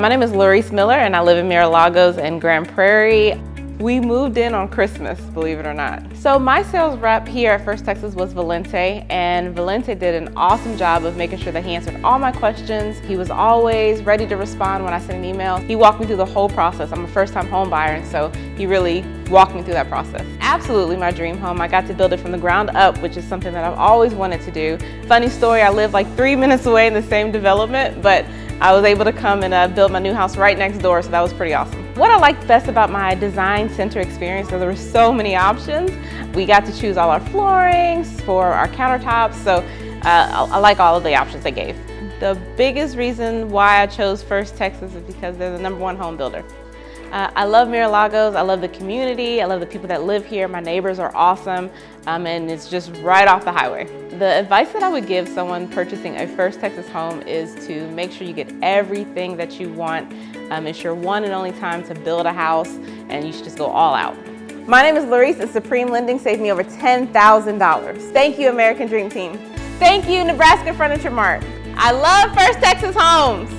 My name is Laurice Miller and I live in Mar-a-Lagos and Grand Prairie. We moved in on Christmas, believe it or not. So my sales rep here at First Texas was Valente, and Valente did an awesome job of making sure that he answered all my questions. He was always ready to respond when I sent an email. He walked me through the whole process. I'm a first-time home buyer, and so he really walked me through that process. Absolutely my dream home. I got to build it from the ground up, which is something that I've always wanted to do. Funny story, I live like 3 minutes away in the same development, but I was able to come and build my new house right next door, so that was pretty awesome. What I liked best about my design center experience is there were so many options. We got to choose all our floorings for our countertops, so I like all of the options they gave. The biggest reason why I chose First Texas is because they're the #1 home builder. I love Mar-a-Lagos, I love the community, I love the people that live here. My neighbors are awesome, and it's just right off the highway. The advice that I would give someone purchasing a First Texas home is to make sure you get everything that you want. It's your one and only time to build a house, and you should just go all out. My name is Laurice, and Supreme Lending saved me over $10,000. Thank you, American Dream Team. Thank you, Nebraska Furniture Mart. I love First Texas Homes.